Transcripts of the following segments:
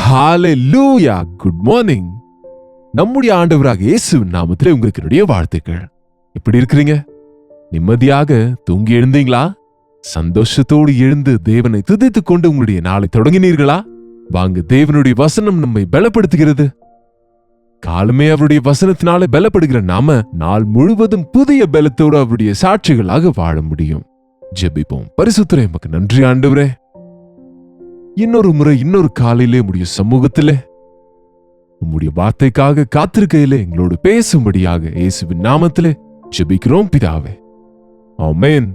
ஹalleluya. Good morning. நம்முடைய ஆண்டவராக இயேசுவின் நாமத்திலே உங்களுக்கு என்னுடைய வாழ்த்துக்கள். எப்படி இருக்கிறீங்க? நிம்மதியாக தூங்கி எழுந்தீங்களா? சந்தோஷத்தோடு எழுந்து தேவனை துதித்துக் கொண்டு உங்களுடைய நாளை தொடங்கினீர்களா? வாங்க, தேவனுடைய வசனம் நம்மை பலப்படுத்துகிறது. காலமே அவருடைய வசனத்தினால பலப்படுகிற நாம நாள் முழுவதும் புதிய பலத்தோடு அவருடைய சாட்சிகளாக வாழ முடியும். ஜெபிப்போம். பரிசுத்தரே, எமக்கு நன்றி ஆண்டவரே. இன்னொரு முறை இன்னொரு காலையிலே உம்முடைய சமூகத்திலே உம்முடைய வார்த்தைக்காக காத்திருக்கையிலே எங்களோடு பேசும்படியாக இயேசுவின் நாமத்திலே ஜெபிக்கிறோம் பிதாவே. ஆமென்.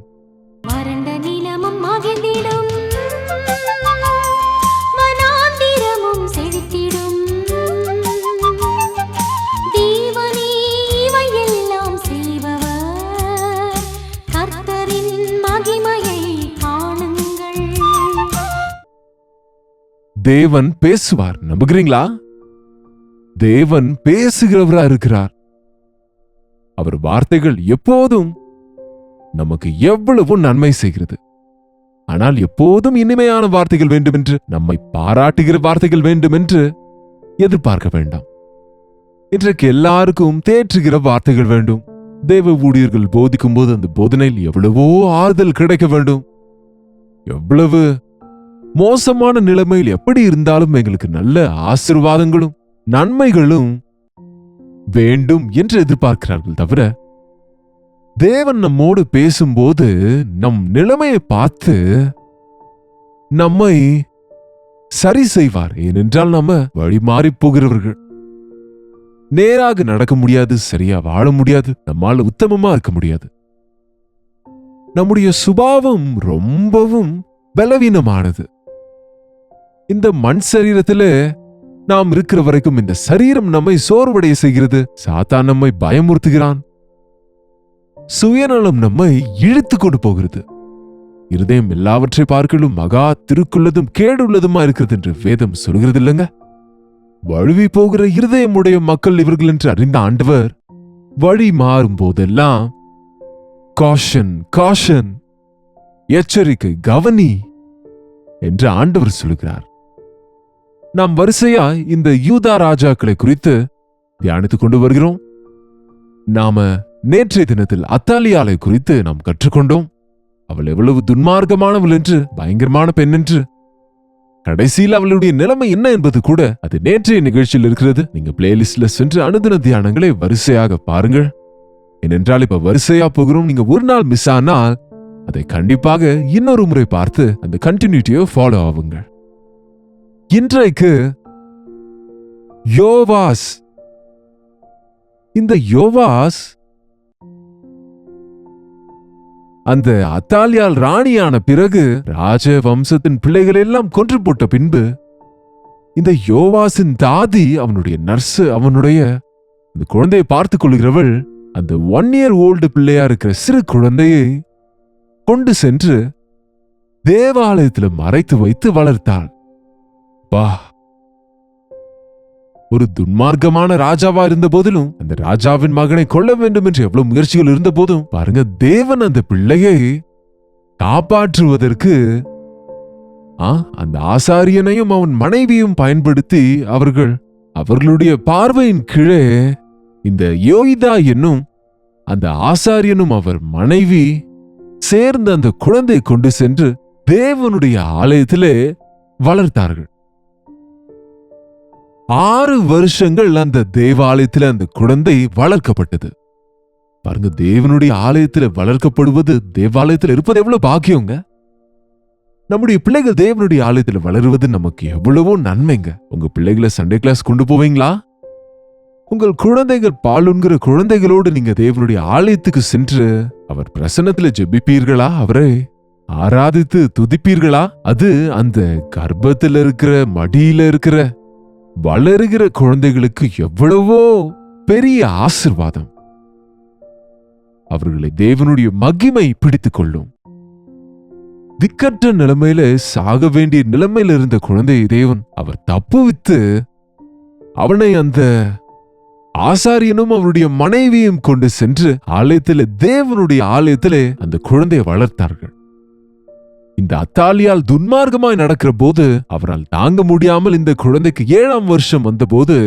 தேவன் பேசுவார், நம்புகிறீங்களா? தேவன் பேசுகிறவரா இருக்கிறார். அவர் வார்த்தைகள் எப்போதும் நமக்கு எவ்வளவு நன்மை செய்கிறது. ஆனால் எப்போதும் இனிமையான வார்த்தைகள் வேண்டும் என்று, நம்மை பாராட்டுகிற வார்த்தைகள் வேண்டும் என்று எதிர்பார்க்க வேண்டாம். இன்றைக்கு எல்லாருக்கும் தேற்றுகிற வார்த்தைகள் வேண்டும். தேவ ஊழியர்கள் போதிக்கும் போது அந்த போதனையில் எவ்வளவோ ஆறுதல் கிடைக்க வேண்டும். எவ்வளவு மோசமான நிலைமையில் எப்படி இருந்தாலும் எங்களுக்கு நல்ல ஆசீர்வாதங்களும் நன்மைகளும் வேண்டும் என்று எதிர்பார்க்கிறார்கள். தவிர தேவன் நம்மோடு பேசும்போது நம் நிலைமையை பார்த்து நம்மை சரி செய்வார். ஏனென்றால் நாம வழி மாறி போகிறவர்கள். நேராக நடக்க முடியாது, சரியா வாழ முடியாது, நம்மால் உத்தமமா இருக்க முடியாது. நம்முடைய சுபாவம் ரொம்பவும் பலவீனமானது. இந்த மண் சரீரத்திலே நாம் இருக்கிற வரைக்கும் இந்த சரீரம் நம்மை சோர்வடைய செய்கிறது. சாத்தான் நம்மை பயமுறுத்துகிறான். சுயநலம் நம்மை இழுத்து கொண்டு போகிறது. இருதயம் எல்லாவற்றை பார்க்கலும் மகா திருக்குள்ளதும் கேடுள்ளதுமா இருக்கிறது என்று வேதம் சொல்கிறது இல்லைங்க? வழுவி போகிற இருதயம் உடைய மக்கள் இவர்கள் என்று அறிந்த ஆண்டவர் வழி மாறும் போதெல்லாம் காஷன் காஷன், எச்சரிக்கை, கவனி என்று ஆண்டவர் சொல்கிறார். நாம் வரிசையா இந்த யூதா ராஜாக்களை குறித்து தியானித்துக் கொண்டு வருகிறோம். நாம நேற்றைய தினத்தில் அத்தாலியாலை குறித்து நாம் கற்றுக்கொண்டோம். அவள் எவ்வளவு துன்மார்க்கமானவள் என்று, பயங்கரமான பெண் என்று. கடைசியில் அவளுடைய நிலைமை என்ன என்பது கூட அது நேற்றைய நிகழ்ச்சியில் இருக்கிறது. நீங்க பிளேலிஸ்ட்ல சென்று அனுதின தியானங்களை வரிசையாக பாருங்கள். ஏனென்றால் இப்ப வரிசையா போகிறோம். நீங்க ஒரு நாள் மிஸ் ஆனால் அதை கண்டிப்பாக இன்னொரு முறை பார்த்து அந்த கண்டினியூட்டியை ஃபாலோ ஆகுங்க. இன்றைக்கு யோவாஸ். இந்த யோவாஸ் அந்த அத்தாலியால் ராணியான பிறகு ராஜ வம்சத்தின் பிள்ளைகள் எல்லாம் கொன்று போட்ட பின்பு இந்த யோவாசின் தாதி, அவனுடைய நர்ஸ், அவனுடைய அந்த குழந்தையை பார்த்துக் கொள்கிறவள் அந்த 1 year old பிள்ளையா இருக்கிற சிறு குழந்தையை கொண்டு சென்று தேவாலயத்தில் மறைத்து வைத்து வளர்த்தாள். ஒரு துன்மார்க்கமான ராஜாவா இருந்த போதிலும், அந்த ராஜாவின் மகனை கொல்ல வேண்டும் என்று எவ்வளவு முயற்சிகள் இருந்த போதும் பாருங்க, தேவன் அந்த பிள்ளையை காப்பாற்றுவதற்கு அந்த ஆசாரியனையும் அவன் மனைவியும் பயன்படுத்தி அவர்களுடைய பார்வையின் கீழே இந்த யோய்தா என்னும் அந்த ஆசாரியனும் அவர் மனைவி சேர்ந்து அந்த குழந்தையை கொண்டு சென்று தேவனுடைய ஆலயத்திலே வளர்த்தார்கள். 6 வருஷங்கள் அந்த தேவாலயத்தில் அந்த குழந்தை வளர்க்கப்பட்டது. பாருங்க, தேவனுடைய ஆலயத்தில் வளர்க்கப்படுவது, தேவாலயத்தில் இருப்பது எவ்வளவு பாக்கியங்க. நம்முடைய பிள்ளைகள் தேவனுடைய ஆலயத்தில் வளருவது நமக்கு எவ்வளவோ நன்மைங்க. உங்க பிள்ளைகளை சண்டே கிளாஸ் கொண்டு போவீங்களா? உங்கள் குழந்தைகள் பாலுங்கிற குழந்தைகளோடு நீங்க தேவனுடைய ஆலயத்துக்கு சென்று அவர் பிரசன்னத்தில் ஜெபிப்பீர்களா? அவரை ஆராதித்து துதிப்பீர்களா? அது அந்த கர்ப்பத்தில் இருக்கிற, மடியில இருக்கிற, வளருகிற குழந்தைகளுக்கு எவ்வளவோ பெரிய ஆசீர்வாதம். அவர்களை தேவனுடைய மகிமை பிடித்துக் கொள்ளும். திக்கற்ற நிலைமையில, சாக வேண்டிய நிலைமையில இருந்த குழந்தையை தேவன் அவர் தப்புவித்து அவனை அந்த ஆசாரியனும் அவருடைய மனைவியும் கொண்டு சென்று ஆலயத்திலே, தேவனுடைய ஆலயத்திலே அந்த குழந்தையை வளர்த்தார்கள். இந்த அத்தாலியால் துன்மார்க்கமாய் நடக்கிற போது அவரால் தாங்க முடியாமல் இந்த குழந்தைக்கு 7ஆம் வருஷம் வந்தபோது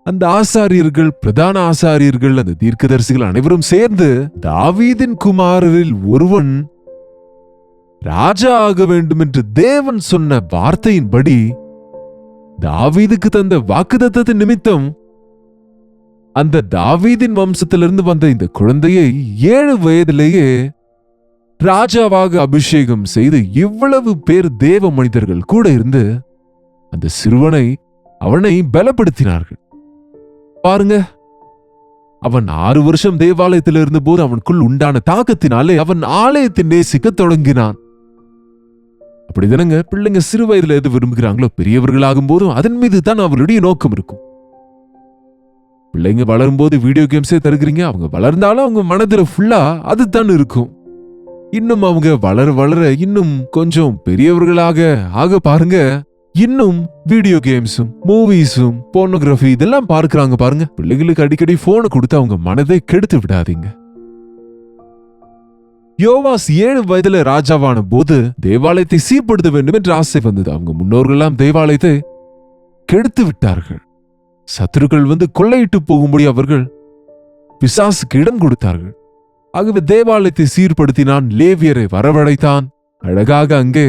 அந்த ஆசாரியர்கள், பிரதான ஆசாரியர்கள், அந்த தீர்க்கதரிசிகள் அனைவரும் சேர்ந்து தாவீதின் குமாரரில் ஒருவன் ராஜா ஆக வேண்டும் என்று தேவன் சொன்ன வார்த்தையின்படி தாவீதுக்கு தந்த வாக்குத்தத்தத்தின் நிமித்தம் அந்த தாவீதின் வம்சத்திலிருந்து வந்த இந்த குழந்தையை 7 வயதிலேயே ராஜாவாக அபிஷேகம் செய்து இவ்வளவு பேர் தேவ மனிதர்கள் கூட இருந்து அந்த சிறுவனை அவனை பலப்படுத்தினார்கள். பாருங்க, அவன் 6 வருஷம் தேவாலயத்தில் இருந்தபோது அவனுக்குள் உண்டான தாக்கத்தினாலே அவன் ஆலயத்தை நேசிக்க தொடங்கினான். அப்படிதானங்க பிள்ளைங்க சிறு வயதுல எது விரும்புகிறாங்களோ பெரியவர்களாகும் போதும் அதன் மீது தான் அவருடைய நோக்கம் இருக்கும். பிள்ளைங்க வளரும் போது வீடியோ கேம்ஸே தருகிறீங்க, அவங்க வளர்ந்தாலும் அவங்க மனதில் ஃபுல்லா அதுதான் இருக்கும். இன்னும் அவங்க வளர வளர இன்னும் கொஞ்சம் பெரியவர்களாக ஆக பாருங்க, இன்னும் வீடியோ கேம்ஸும் மூவிஸும் போர்னோகிராஃபி இதெல்லாம் பார்க்கிறாங்க. பாருங்க, பிள்ளைகளுக்கு அடிக்கடி போனை கொடுத்து அவங்க மனதை கெடுத்து விடாதீங்க. யோவாஸ் 7 வயதுல ராஜாவான போது தேவாலயத்தை சீர்படுத்த வேண்டும் என்று ஆசை வந்தது. அவங்க முன்னோர்களெல்லாம் தேவாலயத்தை கெடுத்து விட்டார்கள். சத்துருக்கள் வந்து கொள்ளையிட்டு போகும்படி அவர்கள் பிசாசுக்கு இடம் கொடுத்தார்கள். ஆகவே தேவாலயத்தை சீர்படுத்தினான், லேவியரை வரவழைத்தான். அழகாக அங்கே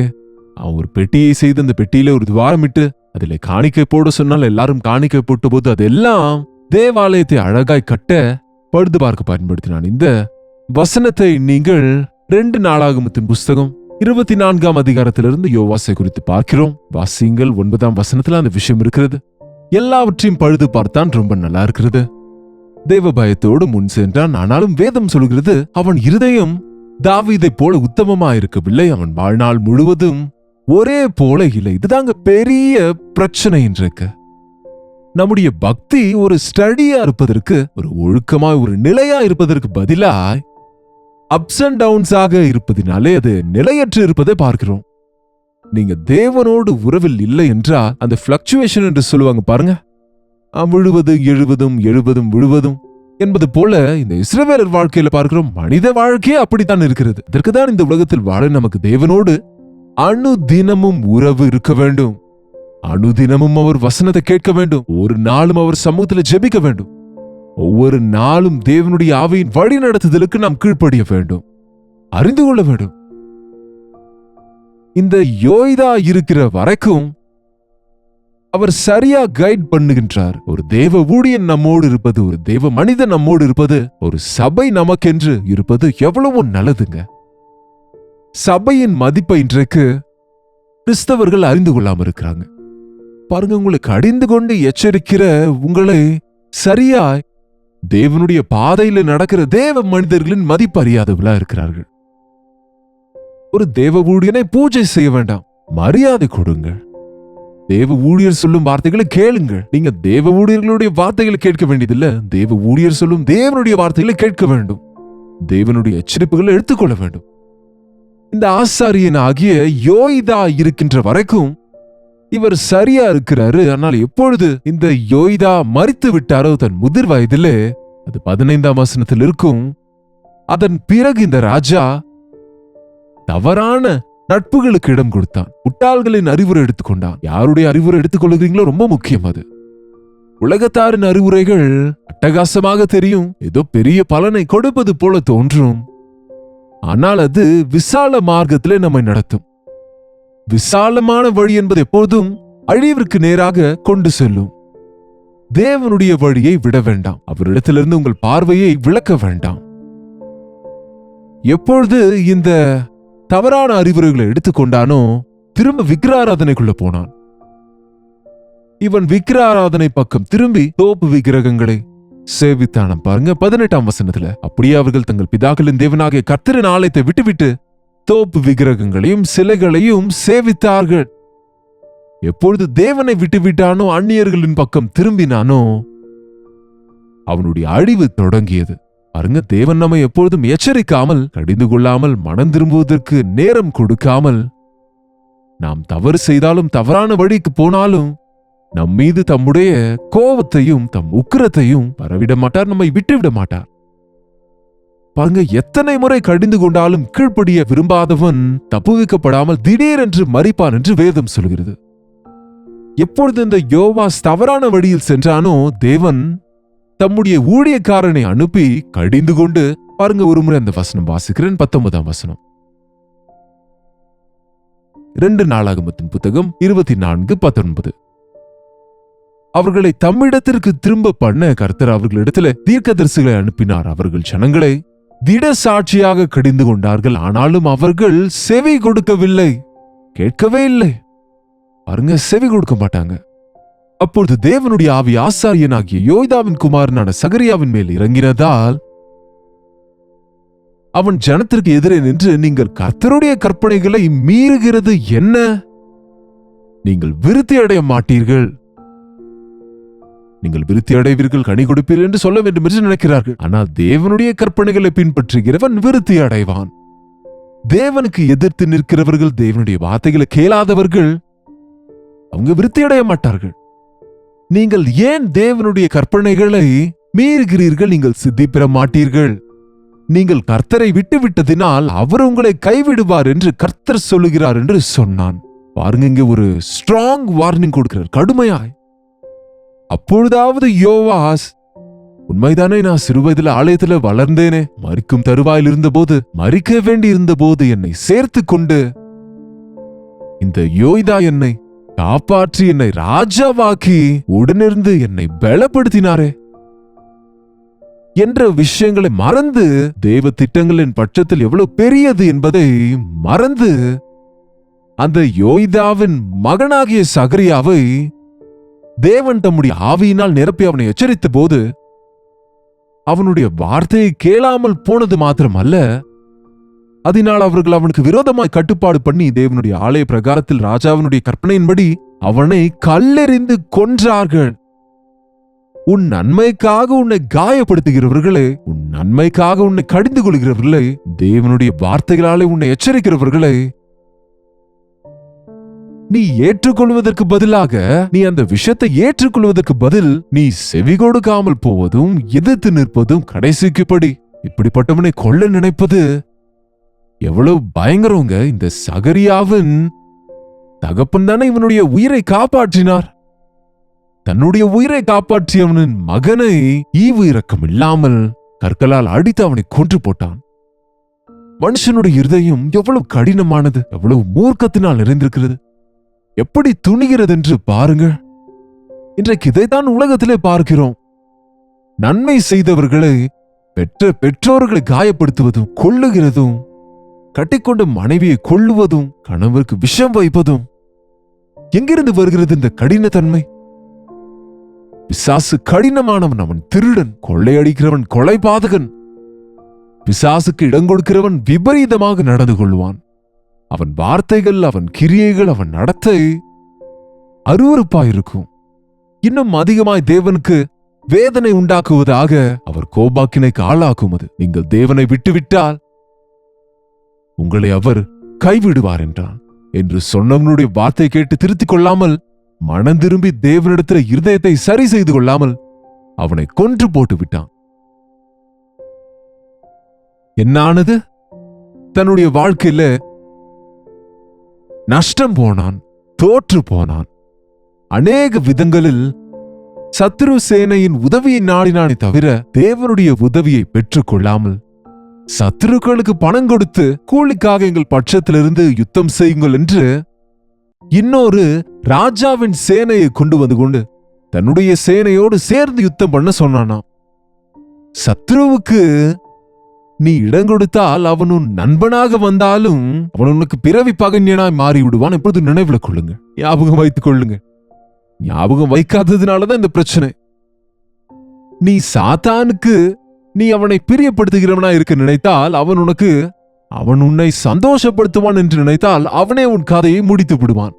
ஒரு பெட்டியை செய்து அந்த பெட்டியில ஒரு துவாரமிட்டு அதில் காணிக்கை போட சொன்னால் எல்லாரும் காணிக்கை போட்ட போது அதெல்லாம் தேவாலயத்தை அழகாய் கட்ட பழுது பார்க்க பயன்படுத்தினான். இந்த வசனத்தை நீங்கள் 2 நாளாகமத்தின் புஸ்தகம் 24ஆம் அதிகாரத்திலிருந்து யோவாசை குறித்து பார்க்கிறோம். வாசியுங்கள். 9ஆம் வசனத்துல அந்த விஷயம் இருக்கிறது. எல்லாவற்றையும் பழுது பார்த்தான், ரொம்ப நல்லா இருக்கிறது. தேவ பயத்தோடு முன் சென்றான். ஆனாலும் வேதம் சொல்கிறது அவன் இருதயம் தாவீதை போல உத்தமமா இருக்கவில்லை. அவன் வாழ்நாள் முழுவதும் ஒரே போல இல்லை. இதுதாங்க பெரிய பிரச்சனை இன்றைக்கு. நம்முடைய பக்தி ஒரு ஸ்டடியா இருப்பதற்கு, ஒரு ஒழுக்கமாய் ஒரு நிலையா இருப்பதற்கு பதிலாய் அப்ஸ் அண்ட் டவுன்ஸ் ஆக இருப்பதினாலே அது நிலையற்று இருப்பதை பார்க்கிறோம். நீங்க தேவனோடு உறவில் இல்லை என்றால் அந்த பிளக்சுவேஷன் என்று சொல்லுவாங்க பாருங்க, விழுவது எழுவதும் எழுவதும் விழுவதும் என்பது போல இந்த இஸ்ரவேலர் வாழ்க்கையில பார்க்கிறோம். மனித வாழ்க்கையே அப்படித்தான் இருக்கிறது. இதற்குதான் இந்த உலகத்தில் வாழ நமக்கு தேவனோடு அனுதினமும் உறவு இருக்க வேண்டும். அனுதினமும் அவர் வசனத்தை கேட்க வேண்டும். ஒரு நாளும் அவர் சமூகத்தில் ஜெபிக்க வேண்டும். ஒவ்வொரு நாளும் தேவனுடைய ஆவியின் வழி நடத்துதலுக்கு நாம் கீழ்ப்படிய வேண்டும், அறிந்து கொள்ள வேண்டும். இந்த யோய்தா இருக்கிற வரைக்கும் அவர் சரியா கைட் பண்ணுகின்றார். ஒரு தேவ ஊழியன் நம்மோடு இருப்பது, ஒரு தேவ மனிதன் நம்மோடு இருப்பது, ஒரு சபை நமக்கென்று இருப்பது எவ்வளவோ நல்லதுங்க. சபையின் மதிப்பை இன்றைக்கு கிறிஸ்தவர்கள் அறிந்து கொள்ளாம இருக்கிறாங்க. பாருங்க, உங்களுக்கு அடிந்து கொண்டு எச்சரிக்கிற உங்களை சரியாய் தேவனுடைய பாதையில நடக்கிற தேவ மனிதர்களின் மதிப்பு அறியாதவர்களா இருக்கிறார்கள். ஒரு தேவ ஊழியனை பூஜை செய்ய வேண்டாம், மரியாதை கொடுங்கள். தேவ ஊழியர் சொல்லும் வார்த்தைகளை கேளுங்கள். நீங்க தேவ ஊழியர்களுடைய வார்த்தைகளை கேட்க வேண்டியதில்லை, தேவ ஊழியர் சொல்லும் தேவனுடைய வார்த்தைகளை கேட்க வேண்டும். தேவனுடைய எச்சரிப்புகளை எடுத்துக்கொள்ள வேண்டும். இந்த ஆசாரியன் ஆகிய யோய்தா இருக்கின்ற வரைக்கும் இவர் சரியா இருக்கிறாரு. ஆனால் எப்பொழுது இந்த யோய்தா மரித்து விட்டாரோ தன் முதிர் வயதிலே, அது 15ஆம் வசனத்தில் இருக்கும், அதன் பிறகு இந்த ராஜா தவறான நட்புகளுக்கு இடம் கொடுத்தான். முட்டாள்களின் அறிவுரை எடுத்துக்கொண்டான். யாருடைய அறிவுரை எடுத்துக்கொள்கிறீங்களோ ரொம்ப முக்கியம். அது உலகத்தாரின் அறிவுரைகள் அட்டகாசமாக தெரியும், ஏதோ பெரிய பலனை கொடுப்பது போல தோன்றும். ஆனால் அது விசால மார்க்கத்திலே நம்மை நடத்தும். விசாலமான வழி என்பது எப்போதும் அழிவிற்கு நேராக கொண்டு செல்லும். தேவனுடைய வழியை விட வேண்டாம். அவரிடத்திலிருந்து உங்கள் பார்வையை விளக்க வேண்டாம். எப்பொழுது இந்த தவறான அறிவுரைகளை எடுத்துக்கொண்டானோ திரும்ப விக்கிராராதனைக்குள்ள போனான். இவன் விக்கிராராதனை பக்கம் திரும்பி தோப்பு விக்கிரகங்களை சேவித்தானம். பாருங்க 18ஆம் வசனத்துல, அப்படியே அவர்கள் தங்கள் பிதாக்களின் தேவனாகிய கர்த்தரின் ஆலயத்தை விட்டுவிட்டு தோப்பு விக்கிரகங்களையும் சிலைகளையும் சேவித்தார்கள். எப்பொழுது தேவனை விட்டுவிட்டானோ, அந்நியர்களின் பக்கம் திரும்பினானோ, அவனுடைய அழிவு தொடங்கியது. பாருங்க, தேவன் நம்மை எப்பொழுதும் எச்சரிக்காமல், கடிந்து கொள்ளாமல், மனம் திரும்புவதற்கு நேரம் கொடுக்காமல், நாம் தவறு செய்தாலும் தவறான வழிக்கு போனாலும் நம் மீது தம்முடைய கோபத்தையும் தம் உக்கிரத்தையும் வரவிட மாட்டார், நம்மை விட்டுவிட மாட்டார். பாருங்க, எத்தனை முறை கடிந்து கொண்டாலும் கீழ்ப்படிய விரும்பாதவன் தப்புவிக்கப்படாமல் திடீரென்று மரிப்பான் என்று வேதம் சொல்கிறது. எப்பொழுது இந்த யோவாஸ் தவறான வழியில் சென்றானோ, தேவன் தம்முடைய ஊழியக்காரனை அனுப்பி கடிந்து கொண்டு, பாருங்க ஒரு முறை அந்த வசனம் வாசிக்கிறேன், 19ஆம் வசனம். 2 நாளாகமத்தின் புத்தகம் 24:19. அவர்களை தம்மிடத்திற்கு திரும்ப பண்ண கர்த்தர் அவர்களிடத்தில் தீர்க்கதரிசிகளை அனுப்பினார். அவர்கள் ஜனங்களை திட சாட்சியாக கடிந்து கொண்டார்கள். ஆனாலும் அவர்கள் செவி கொடுக்கவில்லை, கேட்கவே இல்லை. பாருங்க, செவி கொடுக்க மாட்டாங்க. அப்பொழுது தேவனுடைய ஆவி ஆசாரியனாகிய யோய்தாவின் குமாரனான சகரியாவின் மேல் இறங்கினதால் அவன் ஜனத்திற்கு எதிரே நின்று, நீங்கள் கர்த்தருடைய கற்பனைகளை மீறுகிறது என்ன? நீங்கள் விருத்தி அடைய மாட்டீர்கள், நீங்கள் விருத்தி அடைவீர்கள், கனி கொடுப்பீர்கள் என்று சொல்ல வேண்டும் என்று நினைக்கிறார்கள். ஆனால் தேவனுடைய கற்பனைகளை பின்பற்றுகிறவன் விருத்தி அடைவான். தேவனுக்கு எதிர்த்து நிற்கிறவர்கள், தேவனுடைய வார்த்தைகளை கேளாதவர்கள், அவங்க விருத்தி அடைய மாட்டார்கள். நீங்கள் ஏன் தேவனுடைய கற்பனைகளை மீறுகிறீர்கள்? நீங்கள் சித்தி பெற மாட்டீர்கள். நீங்கள் கர்த்தரை விட்டுவிட்டதினால் அவர் உங்களை கைவிடுவார் என்று கர்த்தர் சொல்லுகிறார் என்று சொன்னான். பாருங்க, இங்க ஒரு ஸ்ட்ராங் வார்னிங் கொடுக்கிறார், கடுமையாய். அப்பொழுதாவது யோவாஸ், உண்மைதானே, நான் சிறுவயதில் ஆலயத்தில் வளர்ந்தேனே, மரிக்கும் தருவாயில் இருந்தபோது, மரிக்க வேண்டி இருந்தபோது என்னை சேர்த்து கொண்டு இந்த யோய்தா என்னை காப்பாற்றி என்னை ராஜாவாக்கி உடனிருந்து என்னை பலப்படுத்தினாரே என்ற விஷயங்களை மறந்து, தேவ திட்டங்களின் பட்சத்தில் எவ்வளவு பெரியது என்பதை மறந்து, அந்த யோய்தாவின் மகனாகிய சகரியாவை தேவன் தம்முடைய ஆவியினால் நிரப்பி அவனை எச்சரித்த போது, அவனுடைய வார்த்தையை கேளாமல் போனது மாத்திரமல்ல, அதனால் அவர்கள் அவனுக்கு விரோதமாய் கட்டுப்பாடு பண்ணி தேவனுடைய ஆலய பிரகாரத்தில் ராஜாவினுடைய கற்பனையின்படி அவனை கல்லெறிந்து கொன்றார்கள். உன் நன்மைக்காக உன்னை காயப்படுத்துகிறவர்களே, உன் நன்மைக்காக உன்னை கடிந்து கொள்கிறவர்களே, தேவனுடைய வார்த்தைகளாலே உன்னை எச்சரிக்கிறவர்களே, நீ ஏற்றுக்கொள்வதற்கு பதிலாக, நீ அந்த விஷயத்தை ஏற்றுக்கொள்வதற்கு பதில் நீ செவி கொடுக்காமல் போவதும் எதிர்த்து நிற்பதும் கடைசிக்குப்படி. இப்படிப்பட்டவனை கொல்ல நினைப்பது எவ்வளவு பயங்கரங்க. இந்த சகரியாவின் தகப்பன் தானே இவனுடைய உயிரை காப்பாற்றினார். தன்னுடைய உயிரை காப்பாற்றியவனின் மகனை ஈவு இரக்கம் இல்லாமல் கற்களால் அடித்து அவனை கொன்று போட்டான். மனுஷனுடைய இருதயம் எவ்வளவு கடினமானது, எவ்வளவு மூர்க்கத்தினால் நிறைந்திருக்கிறது, எப்படி துணிகிறது என்று பாருங்கள். இன்றைக்கு இதைத்தான் உலகத்திலே பார்க்கிறோம். நன்மை செய்தவர்களை பெற்ற பெற்றோர்களை காயப்படுத்துவதும், கொல்லுகிறதும், கட்டிக்கொண்ட மனைவியை கொல்லுவதும், கணவருக்கு விஷம் வைப்பதும், எங்கிருந்து வருகிறது இந்த கடினத்தன்மை? பிசாசு கடினமானவன், அவன் திருடன், கொள்ளையடிக்கிறவன், கொலைபாதகன். பிசாசுக்கு இடம் கொடுக்கிறவன் விபரீதமாக நடந்து கொள்வான். அவன் வார்த்தைகள், அவன் கிரியைகள், அவன் நடத்தை அருவருப்பாயிருக்கும். இன்னும் அதிகமாய் தேவனுக்கு வேதனை உண்டாக்குவதாக அவர் கோபாக்கினைக்கு ஆளாக்குவது. நீங்கள் தேவனை விட்டுவிட்டால் உங்களை அவர் கைவிடுவார் என்றான் என்று சொன்னவனுடைய வார்த்தை கேட்டு திருத்திக் கொள்ளாமல், மனம் திரும்பி தேவனிடத்தில் இருதயத்தை சரி செய்து கொள்ளாமல் அவனை கொன்று போட்டு விட்டான். என்னானது? தன்னுடைய வாழ்க்கையில நஷ்டம் போனான், தோற்று போனான். அநேக விதங்களில் சத்ரு சேனையின் உதவியை நாடினானே தவிர தேவனுடைய உதவியை பெற்றுக் கொள்ளாமல், சத்துருக்களுக்கு பணம் கொடுத்து கூலிக்காக எங்கள் பட்சத்திலிருந்து யுத்தம் செய்யுங்கள் என்று இன்னொரு ராஜாவின் சேனையை கொண்டு வந்து கொண்டு தன்னுடைய சேனையோடு சேர்ந்து யுத்தம் பண்ண சொன்னானா. சத்ருவுக்கு நீ இடம் கொடுத்தால் அவன் உன் நண்பனாக வந்தாலும் அவன் உனக்கு பிறவி பகைஞனாய் மாறி விடுவான். எப்பொழுது நினைவுல கொள்ளுங்க, ஞாபகம் வைத்துக் கொள்ளுங்க. ஞாபகம் வைக்காததுனாலதான் இந்த பிரச்சனை. நீ சாத்தானுக்கு நீ அவனை பிரியப்படுத்துகிறவனா இருக்க நினைத்தால் அவன் உன்னை சந்தோஷப்படுத்துவான் என்று நினைத்தால் அவனே உன் கதையை முடித்து விடுவான்.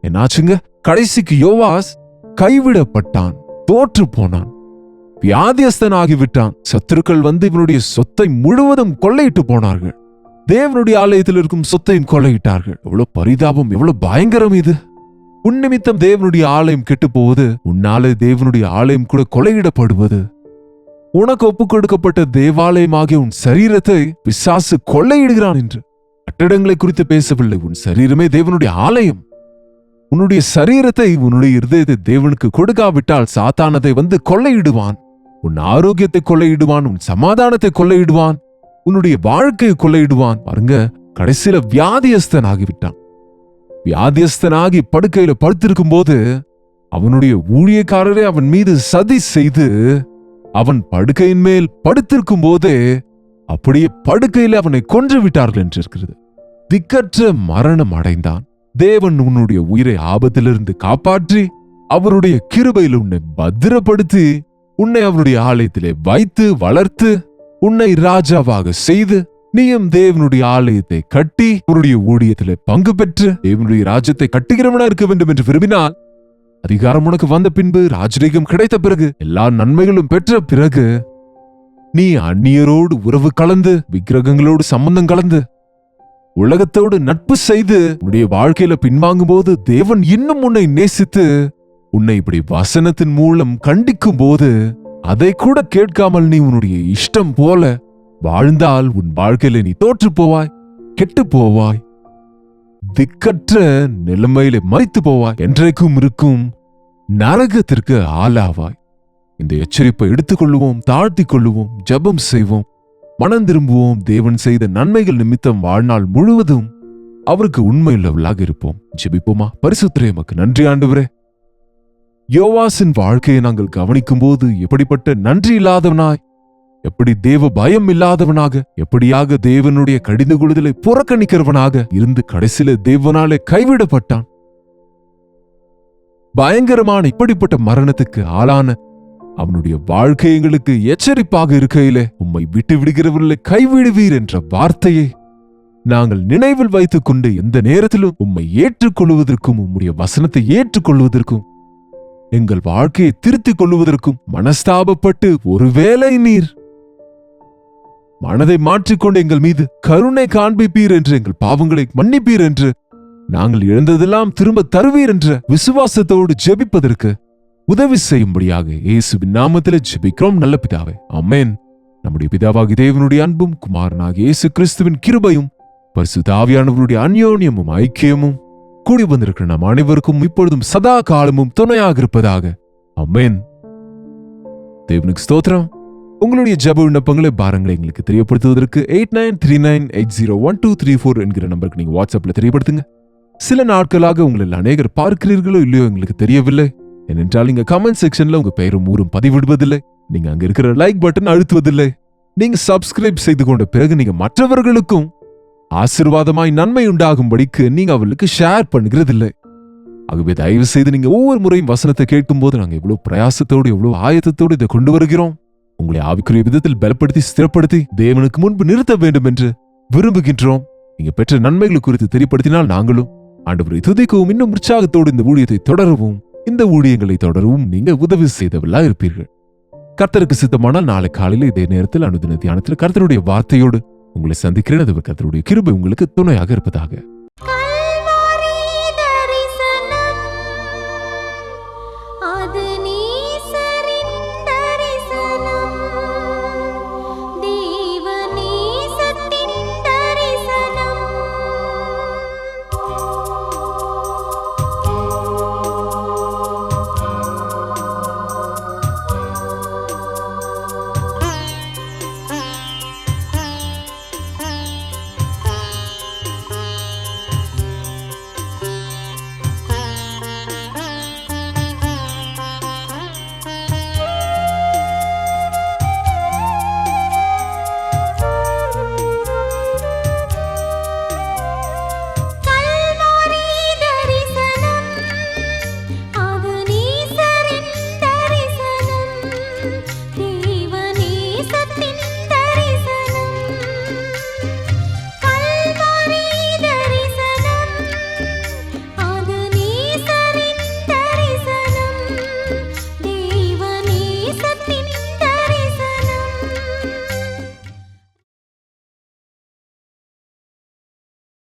என்னாச்சுங்க? கடைசிக்கு யோவாஸ் கைவிடப்பட்டான், தோற்று போனான், வியாதியஸ்தனாகிவிட்டான். சத்துருக்கள் வந்து இவனுடைய சொத்தை முழுவதும் கொள்ளையிட்டு போனார்கள். தேவனுடைய ஆலயத்தில் இருக்கும் சொத்தையும் கொள்ளையிட்டார்கள். எவ்வளவு பரிதாபம், எவ்வளவு பயங்கரம் இது! உன் நிமித்தம் தேவனுடைய ஆலயம் கெட்டு போவது, உன்னாலே தேவனுடைய ஆலயம் கூட கொள்ளையிடப்படுவது, உனக்கு ஒப்புக் கொடுக்கப்பட்ட தேவாலயமாகிய உன் சரீரத்தை பிசாசு கொள்ளையிடுகிறான் என்று. கட்டடங்களை குறித்து பேசவில்லை. உன் சரீரமே தேவனுடைய ஆலயம். உன்னுடைய சரீரத்தை, உன்னுடைய இருதயத்தை தேவனுக்கு கொடுக்காவிட்டால் சாத்தானதை வந்து கொள்ளையிடுவான். உன் ஆரோக்கியத்தை கொள்ளையிடுவான், உன் சமாதானத்தை கொள்ளையிடுவான், உன்னுடைய வாழ்க்கையை கொள்ளையிடுவான். பாருங்க, கடைசியில வியாதியஸ்தன் ஆகிவிட்டான். வியாதியஸ்தனாகி படுக்கையில படுத்திருக்கும் போது அவனுடைய ஊழியக்காரரே அவன் மீது சதி செய்து அவன் படுக்கையின் மேல் படுத்திருக்கும் போதே அப்படியே படுக்கையில அவனை கொன்று விட்டார்கள் என்று இருக்கிறது. திக்கற்ற மரணம் அடைந்தான். தேவன் உன்னுடைய உயிரை ஆபத்திலிருந்து காப்பாற்றி அவருடைய கிருபையில் உன்னை பத்திரப்படுத்தி உன்னை அவருடைய ஆலயத்திலே வைத்து வளர்த்து உன்னை ராஜாவாக செய்து நீயும் தேவனுடைய ஆலயத்தை கட்டி அவருடைய ஊழியத்திலே பங்கு பெற்று தேவனுடைய ராஜ்யத்தை கட்டுகிறவனா இருக்க வேண்டும் என்று விரும்பினால், அதிகாரம் உனக்கு வந்த பின்பு, ராஜரீகம் கிடைத்த பிறகு, எல்லா நன்மைகளும் பெற்ற பிறகு, நீ அந்நியரோடு உறவு கலந்து, விக்கிரகங்களோடு சம்பந்தம் கலந்து, உலகத்தோடு நட்பு செய்து உன்னுடைய வாழ்க்கையில பின்வாங்கும் போது தேவன் இன்னும் உன்னை நேசித்து உன்னை இப்படி வசனத்தின் மூலம் கண்டிக்கும் போது அதை கூட கேட்காமல் நீ உன்னுடைய இஷ்டம் போல வாழ்ந்தால் உன் வாழ்க்கையில நீ தோற்று போவாய், கெட்டு போவாய், திக்கற்ற நிலைமையில மறித்து போவாய், என்றைக்கும் இருக்கும் நரகத்திற்கு ஆளாவாய். இந்த எச்சரிப்பை எடுத்துக்கொள்ளுவோம், தாழ்த்திக் கொள்ளுவோம், ஜெபம் செய்வோம், மனம் திரும்புவோம். தேவன் செய்த நன்மைகள் நிமித்தம் வாழ்நாள் முழுவதும் அவருக்கு உண்மையுள்ளவர்களாக இருப்போம். ஜெபிப்போமா? பரிசுத்தரே, உமக்கு நன்றி ஆண்டவரே. யோவாசின் வாழ்க்கையை நாங்கள் கவனிக்கும் போது எப்படிப்பட்ட நன்றி இல்லாதவனாய், எப்படி தேவ பயம் இல்லாதவனாக, எப்படியாக தேவனுடைய கடிந்து கொள்ளுதலை புறக்கணிக்கிறவனாக இருந்து கடைசியில தேவனாலே கைவிடப்பட்டான். பயங்கரமான இப்படிப்பட்ட மரணத்துக்கு ஆளான அவனுடைய வாழ்க்கை எங்களுக்கு எச்சரிப்பாக இருக்கையிலே, உம்மை விட்டு விடுகிறவர்களை கைவிடுவீர் என்ற வார்த்தையை நாங்கள் நினைவில் வைத்துக் கொண்டு எந்த நேரத்திலும் உம்மை ஏற்றுக்கொள்வதற்கும், உம்முடைய வசனத்தை ஏற்றுக்கொள்வதற்கும், எங்கள் வாழ்க்கையை திருத்திக் கொள்வதற்கும் மனஸ்தாபப்பட்டு ஒருவேளை நீர் மனதை மாற்றிக்கொண்டு எங்கள் மீது கருணை காண்பிப்பீர் என்று, எங்கள் பாவங்களை மன்னிப்பீர் என்று, நாங்கள் இழந்ததெல்லாம் திரும்ப தருவீர் என்ற விசுவாசத்தோடு ஜெபிப்பதற்கு உதவி செய்யும்படியாக இயேசுவின் நாமத்திலே ஜெபிக்கிறோம் நல்ல பிதாவே, ஆமென். நம்முடைய பிதாவாகிய தேவனுடைய அன்பும் குமாரனாகிய இயேசு கிறிஸ்துவின் கிருபையும் பரிசுத்த ஆவியானவருடைய அந்யோன்யமும் ஐக்கியமும் கூடி வந்திருக்கிற நம் அனைவருக்கும் இப்பொழுதும் சதா காலமும் துணையாக இருப்பதாக, ஆமென். தேவனுக்கு ஸ்தோத்திரம். உங்களுடைய ஜெப விண்ணப்பங்களை, பாரங்களை எங்களுக்கு தெரியப்படுத்துவதற்கு 8939801234 என்கிற நம்பருக்கு நீங்க வாட்ஸ்அப்ல தெரியப்படுத்துங்க. சில நாட்களாக உங்களில் அநேகர் பார்க்கிறீர்களோ இல்லையோ எங்களுக்கு தெரியவில்லை. ஏனென்றால் நீங்க கமெண்ட் செக்ஷன்ல உங்க பெயரும் ஊரும் பதிவிடுவதில்லை. நீங்க அங்க இருக்கிற லைக் பட்டன் அழுத்துவதில்லை. நீங்க சப்ஸ்கிரைப் செய்து கொண்ட பிறகு நீங்க மற்றவர்களுக்கும் ஆசீர்வாதமாய் நன்மை உண்டாகும்படிக்கு நீங்க அவர்களுக்கு ஷேர் பண்ணுகிறதில்லை. ஆகவே தயவு செய்து நீங்க ஒவ்வொரு முறையும் வசனத்தை கேட்கும் போது நாங்க எவ்வளவு பிரயாசத்தோடு, எவ்வளவு ஆயத்தத்தோடு இதை கொண்டு வருகிறோம். உங்களை ஆவிக்குரிய விதத்தில் பலப்படுத்தி, ஸ்திரப்படுத்தி தேவனுக்கு முன்பு நிறுத்த வேண்டும் என்று விரும்புகின்றோம். நீங்க பெற்ற நன்மைகள் குறித்து தெரியப்படுத்தினால் நாங்களும் ஆண்டவரை துதிக்கவும், இன்னும் உற்சாகத்தோடு இந்த ஊழியத்தை தொடரவும், இந்த ஊழியங்களை தொடரவும் நீங்க உதவி செய்தவர்களா இருப்பீர்கள். கர்த்தருக்கு சித்தமானால் நாளை காலையில் இதே நேரத்தில் அனுதின தியானத்தில் கர்த்தருடைய வார்த்தையோடு உங்களை சந்திக்கிறேன். அது கர்த்தருடைய கிருபை உங்களுக்கு துணையாக இருப்பதாக.